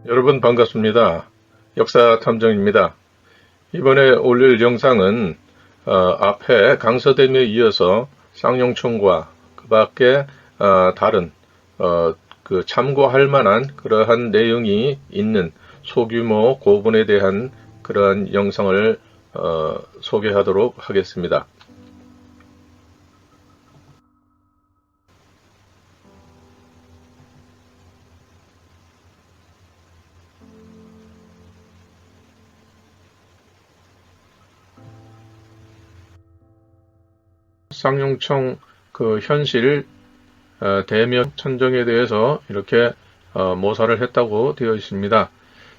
여러분 반갑습니다. 역사탐정입니다. 이번에 올릴 영상은 앞에 강서댐에 이어서 쌍용천과 그 밖에 다른 그 참고할 만한 그러한 내용이 있는 소규모 고분에 대한 그러한 영상을 소개하도록 하겠습니다. 쌍용청 그 현실 대면 천정에 대해서 이렇게 모사를 했다고 되어 있습니다.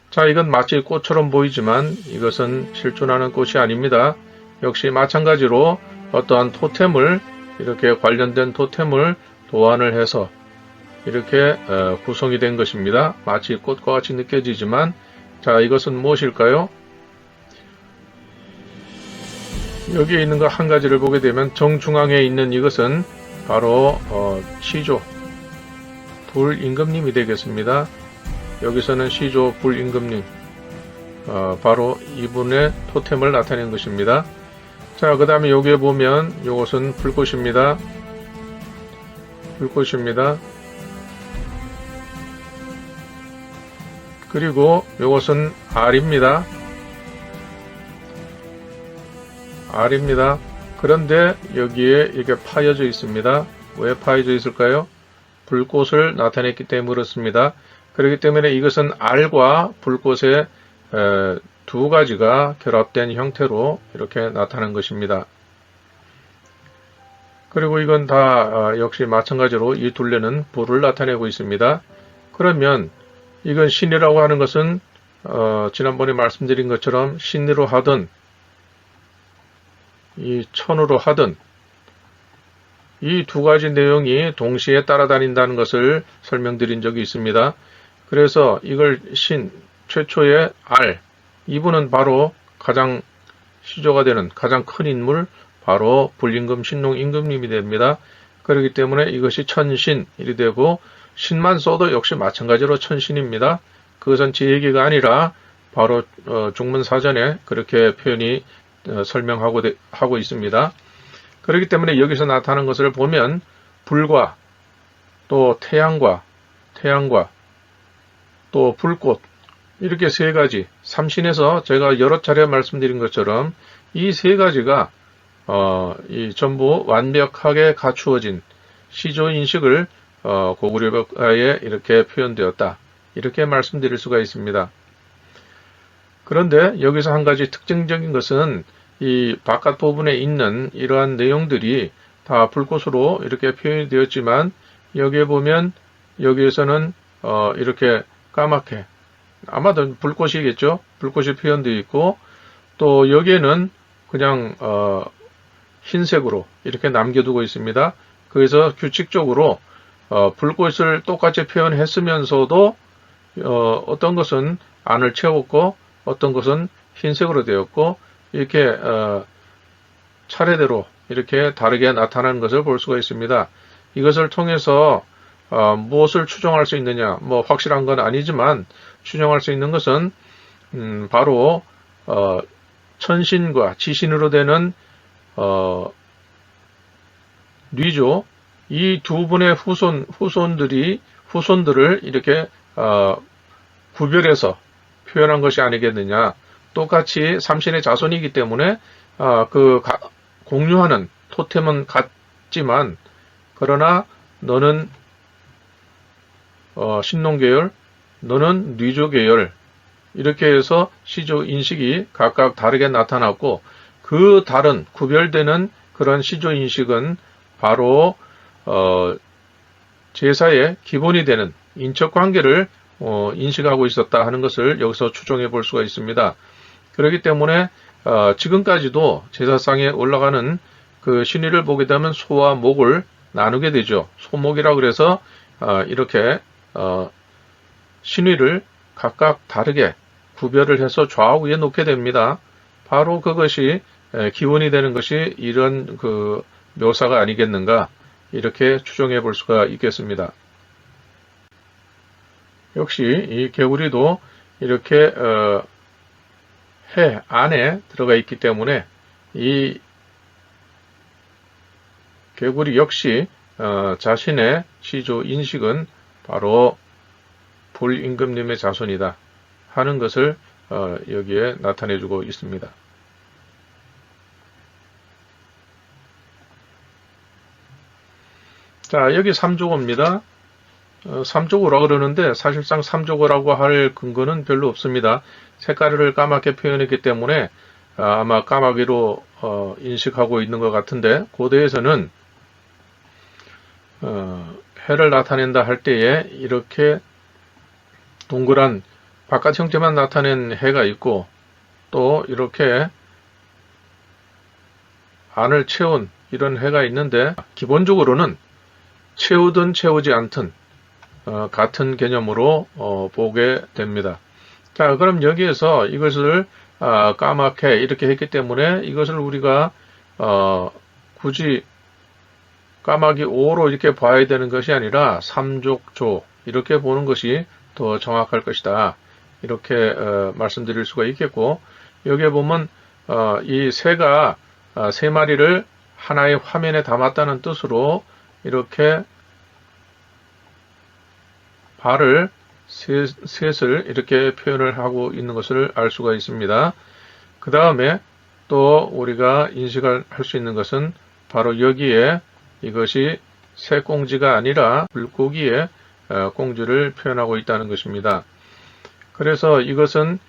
자, 이건 마치 꽃처럼 보이지만 이것은 실존하는 꽃이 아닙니다. 역시 마찬가지로 어떠한 토템을 이렇게 관련된 토템을 도안을 해서 이렇게 구성이 된 것입니다. 마치 꽃과 같이 느껴지지만 자, 이것은 무엇일까요? 여기에 있는 거 한 가지를 보게 되면 정중앙에 있는 이것은 바로 시조 불임금님이 되겠습니다. 여기서는 시조 불임금님 바로 이분의 토템을 나타낸 것입니다. 자, 그 다음에 여기에 보면 이것은 불꽃입니다. 불꽃입니다. 그리고 이것은 알입니다. 알입니다. 그런데 여기에 이렇게 파여져 있습니다. 왜 파여져 있을까요? 불꽃을 나타냈기 때문에 그렇습니다. 그렇기 때문에 이것은 알과 불꽃의 두 가지가 결합된 형태로 이렇게 나타난 것입니다. 그리고 이건 다 역시 마찬가지로 이 둘레는 불을 나타내고 있습니다. 그러면 이건 신이라고 하는 것은 지난번에 말씀드린 것처럼 신으로 하든 이 천으로 하든 이 두 가지 내용이 동시에 따라다닌다는 것을 설명드린 적이 있습니다. 그래서 이걸 신, 최초의 알, 이분은 바로 가장 시조가 되는 가장 큰 인물, 바로 불임금 신농임금님이 됩니다. 그렇기 때문에 이것이 천신이 되고 신만 써도 역시 마찬가지로 천신입니다. 그것은 제 얘기가 아니라 바로 중문사전에 그렇게 표현이 설명하고 있습니다. 그렇기 때문에 여기서 나타나는 것을 보면 불과 또 태양과 또 불꽃 이렇게 세 가지 삼신에서 제가 여러 차례 말씀드린 것처럼 이 세 가지가 이 전부 완벽하게 갖추어진 시조인식을 고구려벽화에 이렇게 표현되었다. 이렇게 말씀드릴 수가 있습니다. 그런데 여기서 한 가지 특징적인 것은 이 바깥 부분에 있는 이러한 내용들이 다 불꽃으로 이렇게 표현이 되었지만 여기에 보면 여기에서는 이렇게 까맣게 아마도 불꽃이겠죠. 불꽃이 표현되어 있고 또 여기에는 그냥 흰색으로 이렇게 남겨두고 있습니다. 그래서 규칙적으로 불꽃을 똑같이 표현했으면서도 어떤 것은 안을 채웠고 어떤 것은 흰색으로 되었고 이렇게 차례대로 이렇게 다르게 나타나는 것을 볼 수가 있습니다. 이것을 통해서 무엇을 추정할 수 있느냐, 뭐 확실한 건 아니지만 추정할 수 있는 것은 바로 천신과 지신으로 되는 뉘조 이 두 분의 후손들을 이렇게 구별해서 표현한 것이 아니겠느냐. 똑같이 삼신의 자손이기 때문에 공유하는 토템은 같지만 그러나 너는 신농계열, 너는 뉘조계열 이렇게 해서 시조 인식이 각각 다르게 나타났고 그 다른 구별되는 그런 시조 인식은 바로 제사의 기본이 되는 인척 관계를 인식하고 있었다 하는 것을 여기서 추정해 볼 수가 있습니다. 그렇기 때문에 지금까지도 제사상에 올라가는 그 신의를 보게 되면 소와 목을 나누게 되죠. 소목이라 그래서 이렇게 신의를 각각 다르게 구별을 해서 좌우에 놓게 됩니다. 바로 그것이 기원이 되는 것이 이런 그 묘사가 아니겠는가 이렇게 추정해 볼 수가 있겠습니다. 역시 이 개구리도 이렇게 해 안에 들어가 있기 때문에 이 개구리 역시 자신의 시조 인식은 바로 불임금님의 자손이다 하는 것을 여기에 나타내주고 있습니다. 자, 여기 삼조고입니다. 삼조고라 그러는데 사실상 삼조고라고 할 근거는 별로 없습니다. 색깔을 까맣게 표현했기 때문에 아마 까마귀로 인식하고 있는 것 같은데, 고대에서는 해를 나타낸다 할 때에 이렇게 동그란 바깥 형태만 나타낸 해가 있고, 또 이렇게 안을 채운 이런 해가 있는데, 기본적으로는 채우든 채우지 않든 같은 개념으로 보게 됩니다. 자, 그럼 여기에서 이것을 까맣게 이렇게 했기 때문에 이것을 우리가 굳이 까마귀 5로 이렇게 봐야 되는 것이 아니라 삼족조 이렇게 보는 것이 더 정확할 것이다. 이렇게 말씀드릴 수가 있겠고, 여기에 보면 이 새가 세 마리를 하나의 화면에 담았다는 뜻으로 이렇게 발을 셋을 이렇게 표현을 하고 있는 것을 알 수가 있습니다. 그 다음에 또 우리가 인식할 수 있는 것은 바로 여기에 이것이 새꽁지가 아니라 물고기의 꽁지를 표현하고 있다는 것입니다. 그래서 이것은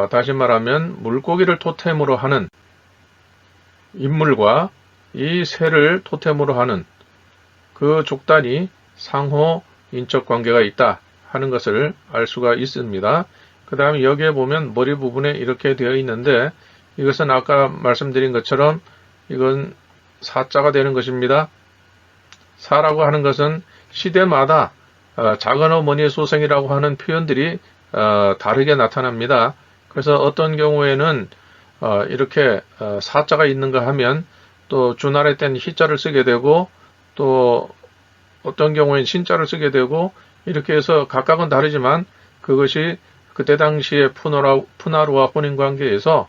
다시 말하면 물고기를 토템으로 하는 인물과 이 새를 토템으로 하는 그 족단이 상호 인적 관계가 있다 하는 것을 알 수가 있습니다. 그 다음에 여기에 보면 머리 부분에 이렇게 되어 있는데, 이것은 아까 말씀드린 것처럼 이건 사자가 되는 것입니다. 사라고 하는 것은 시대마다 작은 어머니의 소생이라고 하는 표현들이 다르게 나타납니다. 그래서 어떤 경우에는 이렇게 사자가 있는가 하면 또 주날의 때는 희자를 쓰게 되고, 또 어떤 경우에는 신자를 쓰게 되고, 이렇게 해서 각각은 다르지만 그것이 그때 당시에 푸나루와 혼인관계에서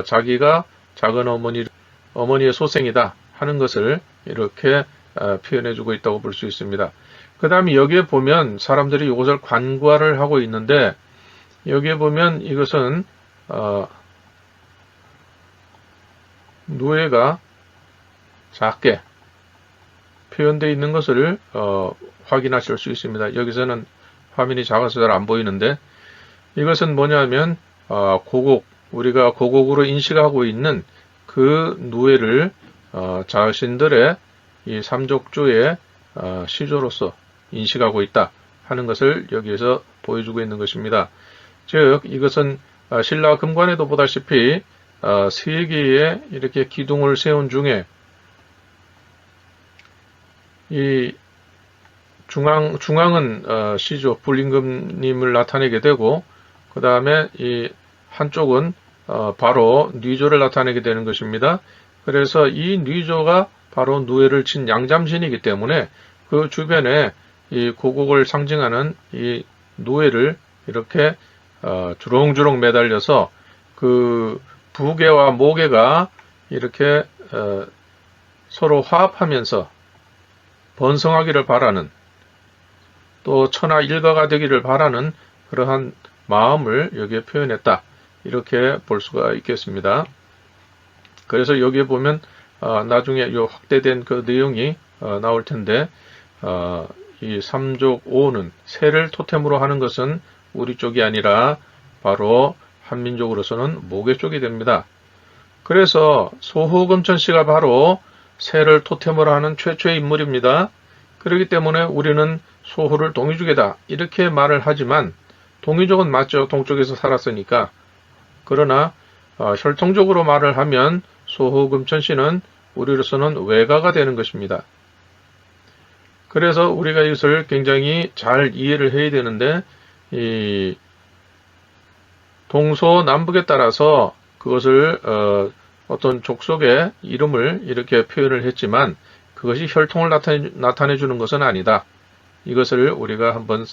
자기가 작은 어머니의 소생이다 하는 것을 이렇게 표현해주고 있다고 볼 수 있습니다. 그 다음에 여기에 보면 사람들이 이것을 관과를 하고 있는데, 여기에 보면 이것은 누에가 작게 표현되어 있는 것을 확인하실 수 있습니다. 여기서는 화면이 작아서 잘 안 보이는데, 이것은 뭐냐면 고곡, 우리가 고곡으로 인식하고 있는 그 누에를 자신들의 이 삼족조의 시조로서 인식하고 있다 하는 것을 여기에서 보여주고 있는 것입니다. 즉 이것은 신라 금관에도 보다시피 세 개의 이렇게 기둥을 세운 중에 이 중앙은 시조 불임금님을 나타내게 되고, 그 다음에 이 한쪽은 바로 뉘조를 나타내게 되는 것입니다. 그래서 이 뉘조가 바로 누에를 친 양잠신이기 때문에 그 주변에 이 고곡을 상징하는 이 누에를 이렇게 주렁주렁 매달려서 그 부계와 모계가 이렇게 서로 화합하면서 번성하기를 바라는, 또 천하 일가가 되기를 바라는 그러한 마음을 여기에 표현했다, 이렇게 볼 수가 있겠습니다. 그래서 여기에 보면 나중에 이 확대된 그 내용이 나올 텐데, 이 삼족 5는 새를 토템으로 하는 것은 우리 쪽이 아니라 바로 한민족으로서는 모계 쪽이 됩니다. 그래서 소호금천 씨가 바로 새를 토템으로 하는 최초의 인물입니다. 그렇기 때문에 우리는 소호를 동이족이다 이렇게 말을 하지만, 동이족은 맞죠. 동쪽에서 살았으니까. 그러나 혈통적으로 말을 하면 소호금천 씨는 우리로서는 외가가 되는 것입니다. 그래서 우리가 이것을 굉장히 잘 이해를 해야 되는데, 이 동서남북에 따라서 그것을 어떤 족속의 이름을 이렇게 표현을 했지만 그것이 혈통을 나타내 주는 것은 아니다. 이것을 우리가 한번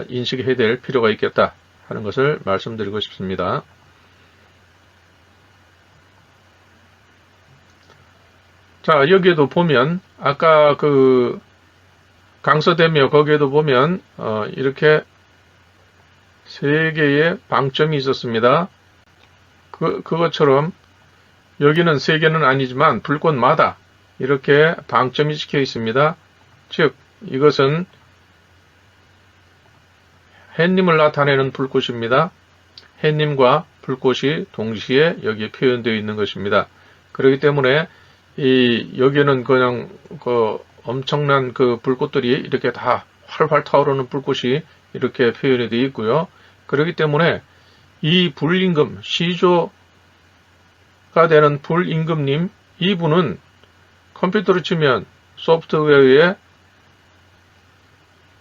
인식해야 될 필요가 있겠다 하는 것을 말씀드리고 싶습니다. 자, 여기에도 보면 아까 그 강서대묘 거기에도 보면 이렇게 세 개의 방점이 있었습니다. 그것처럼 여기는 세 개는 아니지만 불꽃마다 이렇게 방점이 찍혀 있습니다. 즉 이것은 햇님을 나타내는 불꽃입니다. 햇님과 불꽃이 동시에 여기에 표현되어 있는 것입니다. 그렇기 때문에 여기는 그냥 엄청난 그 불꽃들이 이렇게 다 활활 타오르는 불꽃이 이렇게 표현이 되어 있고요. 그렇기 때문에 이 불임금, 시조가 되는 불임금님, 이분은 컴퓨터로 치면 소프트웨어의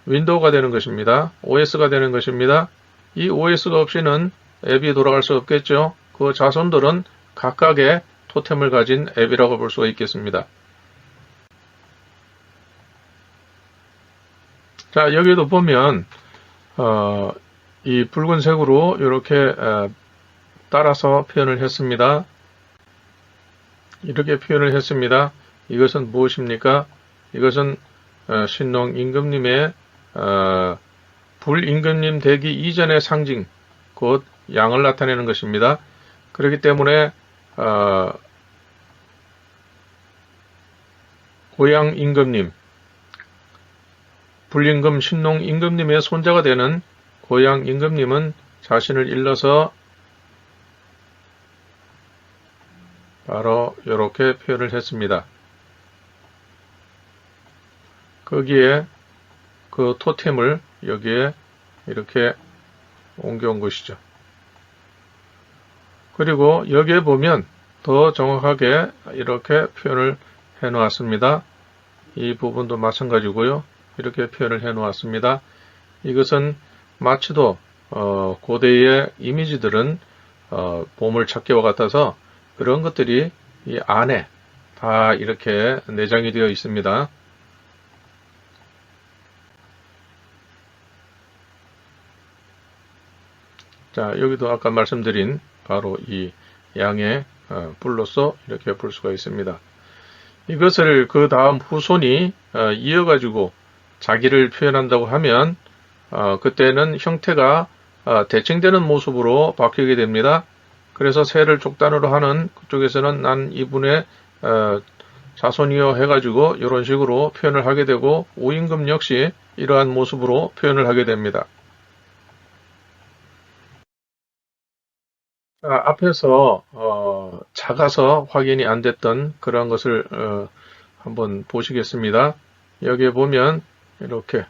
윈도우가 되는 것입니다. OS가 되는 것입니다. 이 OS가 없이는 앱이 돌아갈 수 없겠죠. 그 자손들은 각각의 토템을 가진 앱이라고 볼 수가 있겠습니다. 자, 여기도 보면 이 붉은색으로 이렇게 따라서 표현을 했습니다. 이렇게 표현을 했습니다. 이것은 무엇입니까? 이것은 신농 임금님의 불임금님 되기 이전의 상징, 곧 양을 나타내는 것입니다. 그렇기 때문에 고양 임금님, 불임금 신농 임금님의 손자가 되는 고양 임금님은 자신을 일러서 바로 이렇게 표현을 했습니다. 거기에 그 토템을 여기에 이렇게 옮겨온 것이죠. 그리고 여기에 보면 더 정확하게 이렇게 표현을 해 놓았습니다. 이 부분도 마찬가지고요. 이렇게 표현을 해 놓았습니다. 이것은 마치도 고대의 이미지들은 보물찾기와 같아서 그런 것들이 이 안에 다 이렇게 내장이 되어 있습니다. 자, 여기도 아까 말씀드린 바로 이 양의 뿔로서 이렇게 볼 수가 있습니다. 이것을 그 다음 후손이 이어가지고 자기를 표현한다고 하면 그때는 형태가 대칭되는 모습으로 바뀌게 됩니다. 그래서 새를 족단으로 하는 그쪽에서는 난 이분의 자손이요 해가지고 이런 식으로 표현을 하게 되고 오임금 역시 이러한 모습으로 표현을 하게 됩니다. 앞에서 작아서 확인이 안 됐던 그런 것을 한번 보시겠습니다. 여기에 보면 이렇게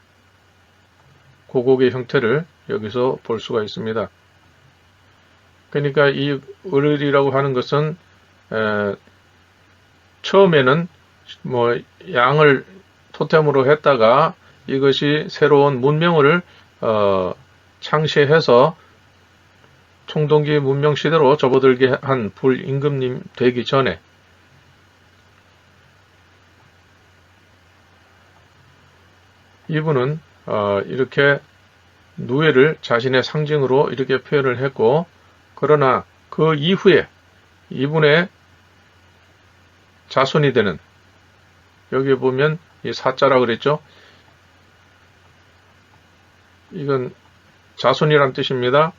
고곡의 형태를 여기서 볼 수가 있습니다. 그러니까 이 을이라고 하는 것은 처음에는 뭐 양을 토템으로 했다가 이것이 새로운 문명을 창시해서 청동기 문명 시대로 접어들게 한 불임금님 되기 전에 이분은 이렇게 누에를 자신의 상징으로 이렇게 표현을 했고, 그러나 그 이후에 이분의 자손이 되는, 여기에 보면 이 사자라 그랬죠. 이건 자손이란 뜻입니다.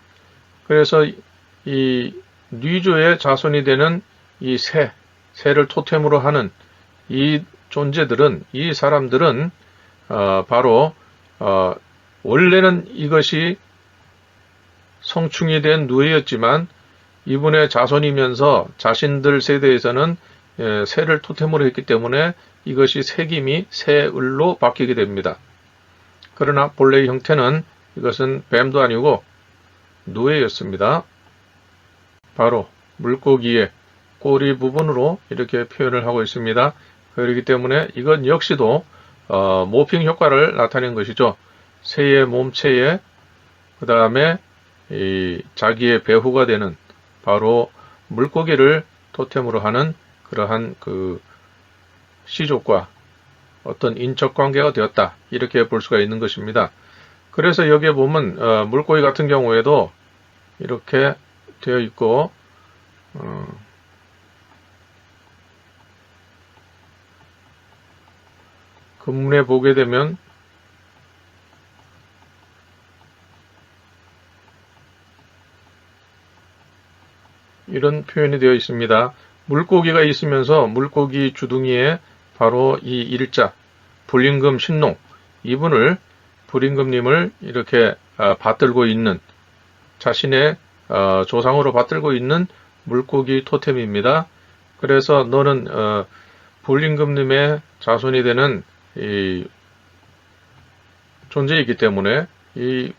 그래서 이 뉘조의 자손이 되는 이 새를 토템으로 하는 이 존재들은, 이 사람들은 바로 원래는 이것이 성충이 된 누에였지만 이분의 자손이면서 자신들 세대에서는 새를 토템으로 했기 때문에 이것이 새김이 새을로 바뀌게 됩니다. 그러나 본래의 형태는 이것은 뱀도 아니고 누에였습니다. 바로 물고기의 꼬리 부분으로 이렇게 표현을 하고 있습니다. 그렇기 때문에 이건 역시도 모핑 효과를 나타낸 것이죠. 새의 몸체에 그 다음에 자기의 배후가 되는 바로 물고기를 토템으로 하는 그러한 그 시족과 어떤 인적 관계가 되었다. 이렇게 볼 수가 있는 것입니다. 그래서 여기에 보면 물고기 같은 경우에도 이렇게 되어 있고 금문에 보게 되면 이런 표현이 되어 있습니다. 물고기가 있으면서 물고기 주둥이에 바로 이 일자 불임금 신농 이분을 불임금님을 이렇게 받들고 있는 자신의 조상으로 받들고 있는 물고기 토템입니다. 그래서 너는 불임금님의 자손이 되는 이 존재이기 때문에 이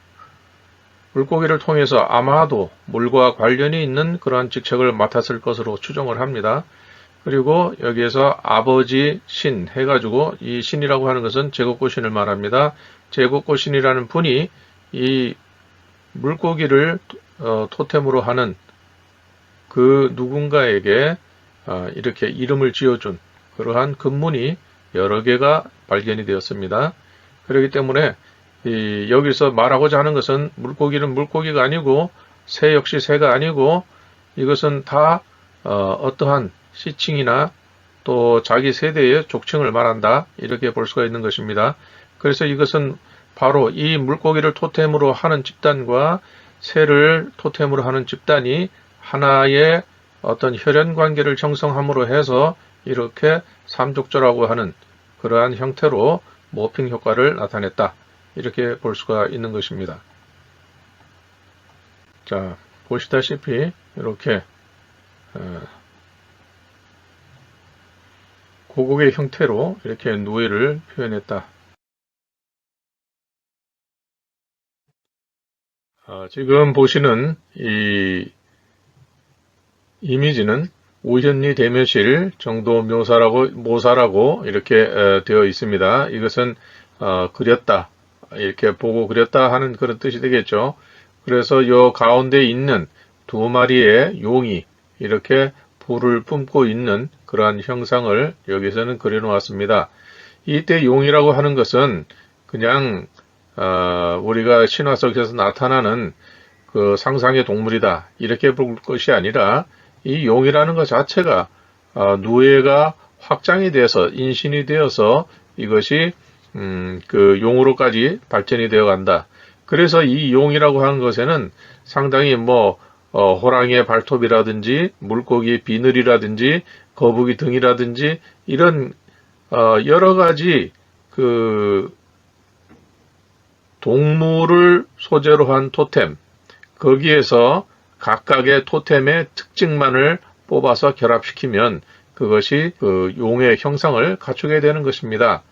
물고기를 통해서 아마도 물과 관련이 있는 그러한 직책을 맡았을 것으로 추정을 합니다. 그리고 여기에서 아버지 신 해가지고 이 신이라고 하는 것은 제국고신을 말합니다. 제국고신이라는 분이 이 물고기를 토템으로 하는 그 누군가에게 이렇게 이름을 지어준 그러한 금문이 여러 개가 발견이 되었습니다. 그렇기 때문에 여기서 말하고자 하는 것은 물고기는 물고기가 아니고 새 역시 새가 아니고 이것은 다 어떠한 시칭이나 또 자기 세대의 족칭을 말한다 이렇게 볼 수가 있는 것입니다. 그래서 이것은 바로 이 물고기를 토템으로 하는 집단과 새를 토템으로 하는 집단이 하나의 어떤 혈연 관계를 형성함으로 해서 이렇게 삼족조라고 하는 그러한 형태로 모핑 효과를 나타냈다. 이렇게 볼 수가 있는 것입니다. 자, 보시다시피 이렇게 고국의 형태로 이렇게 누에를 표현했다. 지금 보시는 이 이미지는 우현리 대묘실 정도 모사라고 이렇게 되어 있습니다. 이것은 그렸다. 이렇게 보고 그렸다 하는 그런 뜻이 되겠죠. 그래서 요 가운데 있는 두 마리의 용이 이렇게 불을 뿜고 있는 그러한 형상을 여기서는 그려 놓았습니다. 이때 용이라고 하는 것은 그냥 우리가 신화 속에서 나타나는 그 상상의 동물이다 이렇게 볼 것이 아니라 이 용이라는 것 자체가 누에가 확장이 돼서 인신이 되어서 이것이 그 용으로까지 발전이 되어 간다. 그래서 이 용이라고 하는 것에는 상당히 호랑이의 발톱이라든지 물고기의 비늘이라든지 거북이 등이라든지 이런 여러 가지 그 동물을 소재로 한 토템 거기에서 각각의 토템의 특징만을 뽑아서 결합시키면 그것이 그 용의 형상을 갖추게 되는 것입니다.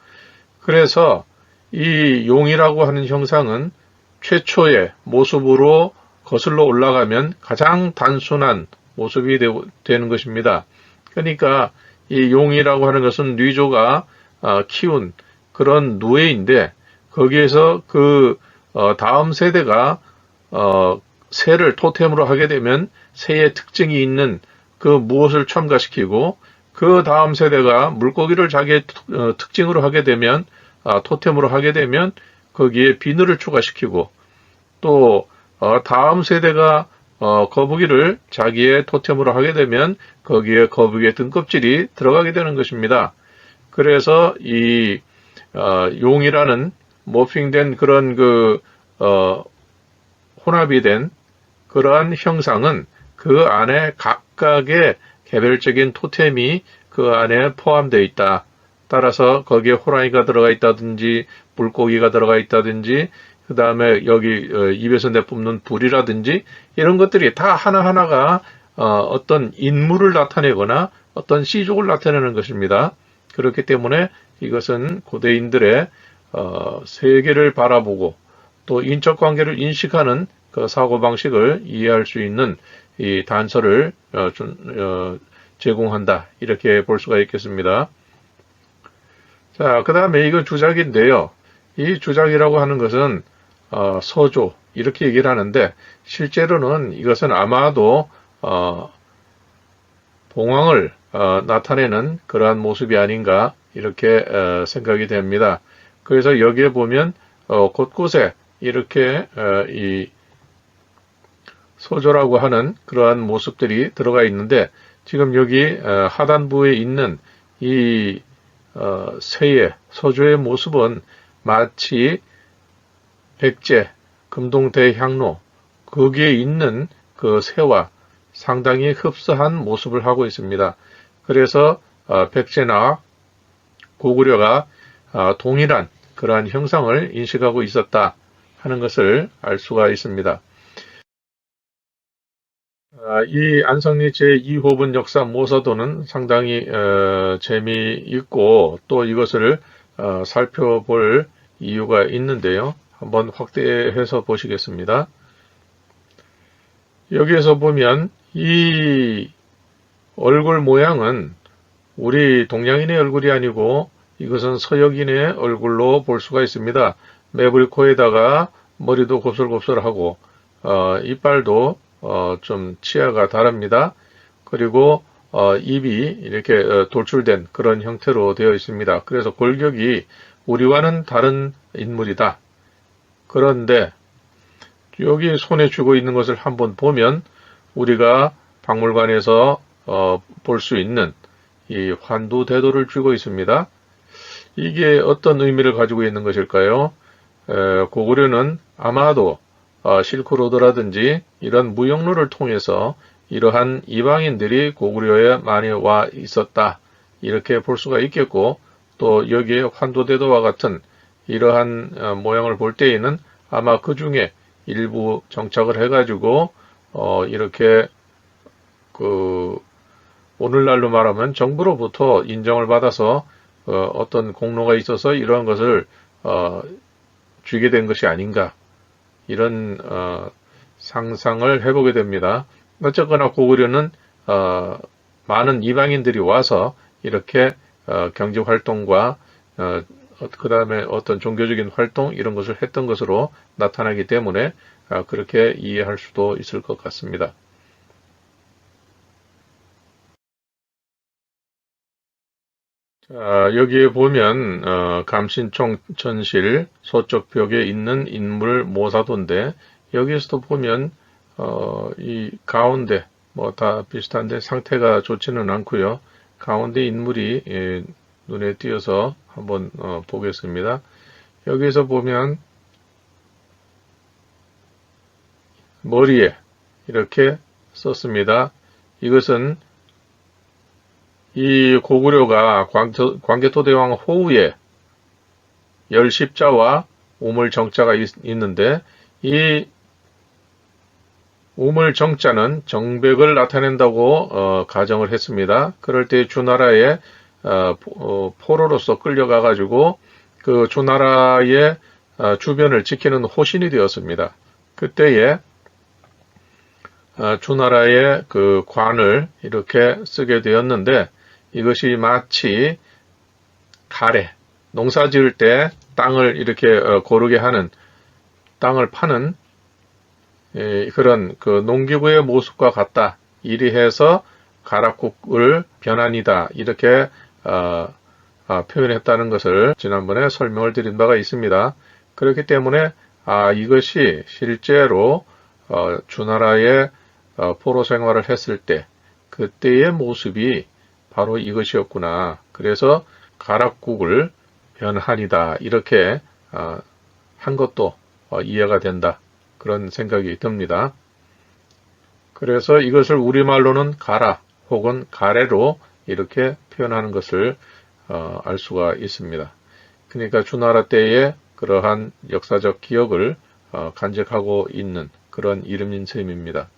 그래서 이 용이라고 하는 형상은 최초의 모습으로 거슬러 올라가면 가장 단순한 모습이 되는 것입니다. 그러니까 이 용이라고 하는 것은 류조가 키운 그런 누에인데 거기에서 그 다음 세대가 새를 토템으로 하게 되면 새의 특징이 있는 그 무엇을 첨가시키고 그 다음 세대가 물고기를 자기의 특징으로 하게 되면 토템으로 하게 되면 거기에 비늘을 추가시키고 또 다음 세대가 거북이를 자기의 토템으로 하게 되면 거기에 거북이의 등껍질이 들어가게 되는 것입니다. 그래서 이 용이라는 모핑된 그런 혼합이 된 그러한 형상은 그 안에 각각의 개별적인 토템이 그 안에 포함되어 있다. 따라서 거기에 호랑이가 들어가 있다든지 물고기가 들어가 있다든지 그 다음에 여기 입에서 내뿜는 불이라든지 이런 것들이 다 하나하나가 어떤 인물을 나타내거나 어떤 시족을 나타내는 것입니다. 그렇기 때문에 이것은 고대인들의 세계를 바라보고 또 인적 관계를 인식하는 그 사고방식을 이해할 수 있는 이 단서를 제공한다. 이렇게 볼 수가 있겠습니다. 자, 그 다음에 이건 주작인데요. 이 주작이라고 하는 것은 서조 이렇게 얘기를 하는데 실제로는 이것은 아마도 봉황을 나타내는 그러한 모습이 아닌가 이렇게 생각이 됩니다. 그래서 여기에 보면 곳곳에 이렇게 이 소조라고 하는 그러한 모습들이 들어가 있는데 지금 여기 하단부에 있는 이 새의 소조의 모습은 마치 백제, 금동대향로 거기에 있는 그 새와 상당히 흡사한 모습을 하고 있습니다. 그래서 백제나 고구려가 동일한 그러한 형상을 인식하고 있었다 하는 것을 알 수가 있습니다. 이 안성리 제2호분 역사 모사도는 상당히 재미있고 또 이것을 살펴볼 이유가 있는데요. 한번 확대해서 보시겠습니다. 여기에서 보면 이 얼굴 모양은 우리 동양인의 얼굴이 아니고 이것은 서역인의 얼굴로 볼 수가 있습니다. 매부리 코에다가 머리도 곱슬곱슬하고 이빨도 좀 치아가 다릅니다. 그리고 입이 이렇게 돌출된 그런 형태로 되어 있습니다. 그래서 골격이 우리와는 다른 인물이다. 그런데 여기 손에 쥐고 있는 것을 한번 보면 우리가 박물관에서 볼 수 있는 이 환두대도를 쥐고 있습니다. 이게 어떤 의미를 가지고 있는 것일까요? 고구려는 아마도 실크로드라든지 이런 무역로를 통해서 이러한 이방인들이 고구려에 많이 와 있었다. 이렇게 볼 수가 있겠고 또 여기에 환도대도와 같은 이러한 모양을 볼 때에는 아마 그 중에 일부 정착을 해가지고 이렇게 오늘날로 말하면 정부로부터 인정을 받아서 어떤 공로가 있어서 이러한 것을 쥐게 된 것이 아닌가 이런 상상을 해보게 됩니다. 어쨌거나 고구려는 많은 이방인들이 와서 이렇게 경제활동과 그 다음에 어떤 종교적인 활동 이런 것을 했던 것으로 나타나기 때문에 그렇게 이해할 수도 있을 것 같습니다. 여기에 보면 감신총천실 서쪽 벽에 있는 인물 모사도인데 여기에서도 보면 이 가운데 뭐 다 비슷한데 상태가 좋지는 않고요. 가운데 인물이 눈에 띄어서 한번 보겠습니다. 여기에서 보면 머리에 이렇게 썼습니다. 이것은 이 고구려가 광개토대왕 호후에 열십자와 우물정자가 있는데 이 우물정자는 정백을 나타낸다고 가정을 했습니다. 그럴 때 주나라의 포로로서 끌려가 가지고 그 주나라의 주변을 지키는 호신이 되었습니다. 그때에 주나라의 그 관을 이렇게 쓰게 되었는데 이것이 마치 가래, 농사 지을 때 땅을 이렇게 고르게 하는 땅을 파는 그런 그 농기구의 모습과 같다. 이리 해서 가락국을 변환이다. 이렇게 표현했다는 것을 지난번에 설명을 드린 바가 있습니다. 그렇기 때문에 이것이 실제로 주나라의 포로 생활을 했을 때 그때의 모습이 바로 이것이었구나. 그래서 가락국을 변환이다. 이렇게 한 것도 이해가 된다. 그런 생각이 듭니다. 그래서 이것을 우리말로는 가라 혹은 가래로 이렇게 표현하는 것을 알 수가 있습니다. 그러니까 주나라 때의 그러한 역사적 기억을 간직하고 있는 그런 이름인 셈입니다.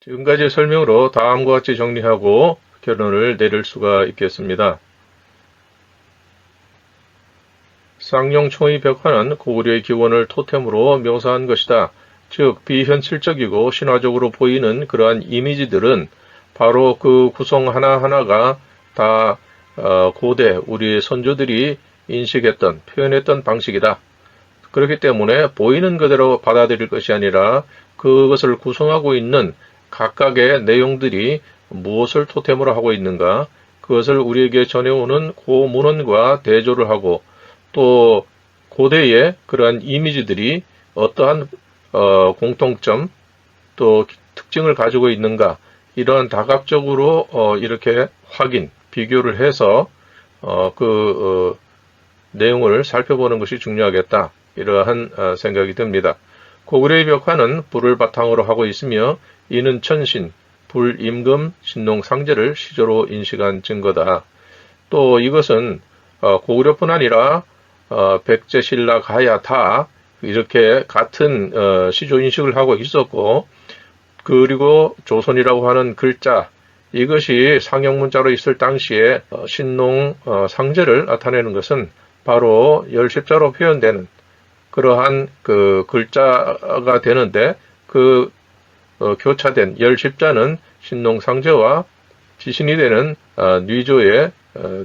지금까지 설명으로 다음과 같이 정리하고 결론을 내릴 수가 있겠습니다. 쌍용총의 벽화는 고구려의 기원을 토템으로 묘사한 것이다. 즉 비현실적이고 신화적으로 보이는 그러한 이미지들은 바로 그 구성 하나하나가 다 고대 우리 선조들이 인식했던 표현했던 방식이다. 그렇기 때문에 보이는 그대로 받아들일 것이 아니라 그것을 구성하고 있는 각각의 내용들이 무엇을 토템으로 하고 있는가, 그것을 우리에게 전해오는 고문헌과 대조를 하고, 또 고대의 그러한 이미지들이 어떠한 공통점 또 특징을 가지고 있는가, 이러한 다각적으로 이렇게 확인, 비교를 해서 내용을 살펴보는 것이 중요하겠다, 이러한 생각이 듭니다. 고구려의 벽화는 불을 바탕으로 하고 있으며 이는 천신, 불, 임금, 신농, 상제를 시조로 인식한 증거다. 또 이것은 고구려뿐 아니라 백제, 신라, 가야 다 이렇게 같은 시조 인식을 하고 있었고, 그리고 조선이라고 하는 글자, 이것이 상형문자로 있을 당시에 신농, 상제를 나타내는 것은 바로 열십자로 표현되는 그러한 그 글자가 되는데, 교차된 열십자는 신농, 상제와 지신이 되는 뉘조의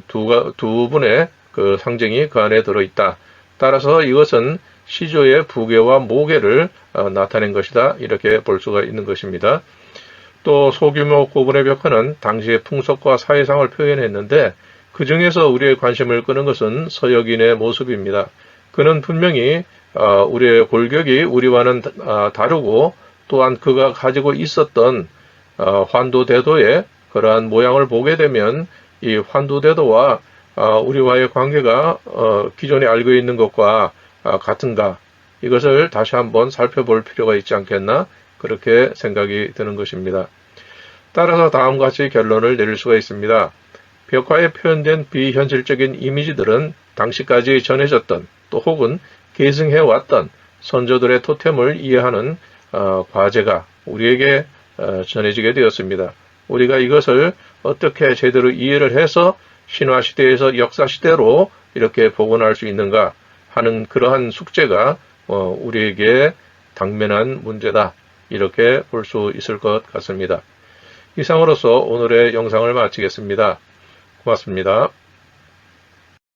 두 분의 그 상징이 그 안에 들어있다. 따라서 이것은 시조의 부계와 모계를 나타낸 것이다, 이렇게 볼 수가 있는 것입니다. 또 소규모 고분의 벽화는 당시의 풍속과 사회상을 표현했는데, 그 중에서 우리의 관심을 끄는 것은 서역인의 모습입니다. 그는 분명히 우리의 골격이 우리와는 다르고, 또한 그가 가지고 있었던 환도대도의 그러한 모양을 보게 되면 이 환도대도와 우리와의 관계가 기존에 알고 있는 것과 같은가, 이것을 다시 한번 살펴볼 필요가 있지 않겠나, 그렇게 생각이 드는 것입니다. 따라서 다음과 같이 결론을 내릴 수가 있습니다. 벽화에 표현된 비현실적인 이미지들은 당시까지 전해졌던, 또 혹은 계승해왔던 선조들의 토템을 이해하는 과제가 우리에게 전해지게 되었습니다. 우리가 이것을 어떻게 제대로 이해를 해서 신화시대에서 역사시대로 이렇게 복원할 수 있는가 하는 그러한 숙제가 우리에게 당면한 문제다, 이렇게 볼 수 있을 것 같습니다. 이상으로서 오늘의 영상을 마치겠습니다. 고맙습니다.